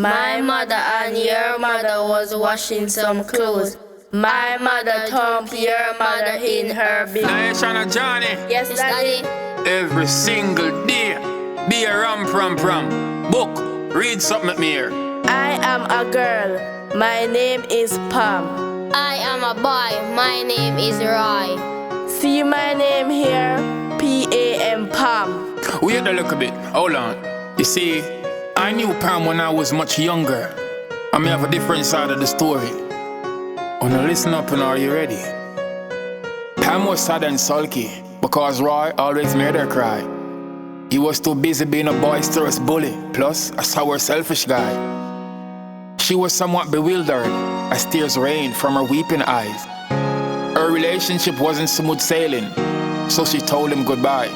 My mother and your mother was washing some clothes. My mother thumped your mother in her bed. Ashia and Ajani. Yes, Daddy. Every single day. Be a ram. Book. Read something at me here. I am a girl. My name is Pam. I am a boy. My name is Roy. See my name here? P-A-M, Pam. Wait a little bit. Hold on. You see, I knew Pam when I was much younger. I may have a different side of the story. Oh, now listen up and are you ready? Pam was sad and sulky because Roy always made her cry. He was too busy being a boisterous bully, plus a sour, selfish guy. She was somewhat bewildered as tears rained from her weeping eyes. Her relationship wasn't smooth sailing, so she told him goodbye.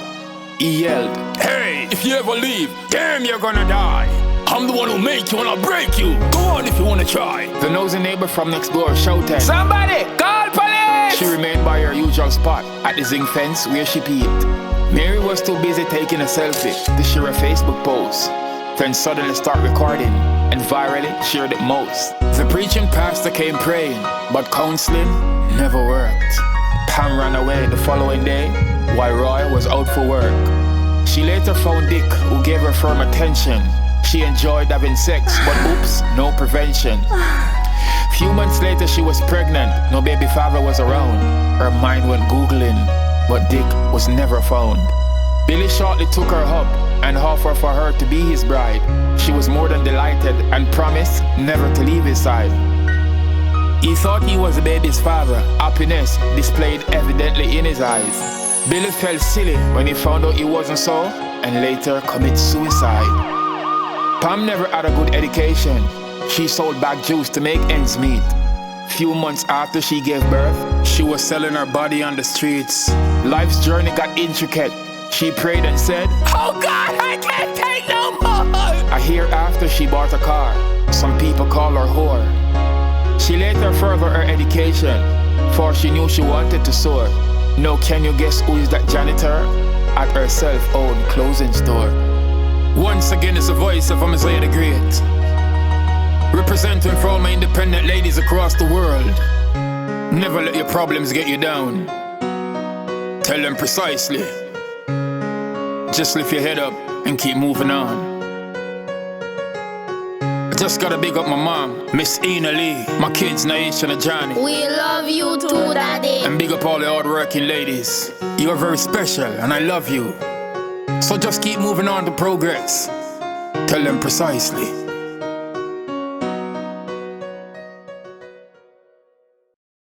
He yelled, "Hey, if you ever leave, damn, you're gonna die. I'm the one who make you and I'll break you. Go on if you wanna try." The nosy neighbor from next door shouted, "Somebody, call police!" She remained by her usual spot at the zinc fence where she peeped. Mary was too busy taking a selfie to share a Facebook post, then suddenly start recording and virally shared it most. The preaching pastor came praying, but counseling never worked. Pam ran away the following day while Roy was out for work. She later found Dick, who gave her firm attention. She enjoyed having sex, but oops, no prevention. Few months later she was pregnant, no baby father was around. Her mind went googling, but Dick was never found. Billy shortly took her up and offered for her to be his bride. She was more than delighted and promised never to leave his side. He thought he was the baby's father. Happiness displayed evidently in his eyes. Billy felt silly when he found out he wasn't so, and later committed suicide. Pam never had a good education. She sold back juice to make ends meet. Few months after she gave birth, she was selling her body on the streets. Life's journey got intricate. She prayed and said, "Oh God, I can't take no more." A year after she bought a car, some people call her whore. She later furthered her education, for she knew she wanted to soar. Now can you guess who is that janitor at her self-owned clothing store? Once again it's the voice of Amaziyah the Great, representing for all my independent ladies across the world. Never let your problems get you down. Tell them precisely. Just lift your head up and keep moving on. I just gotta big up my mom, Miss Ina Lee, my kids Naisha and Ajani. We love you too, Daddy. And big up all the hard-working ladies. You are very special and I love you. So just keep moving on to progress. Tell them precisely.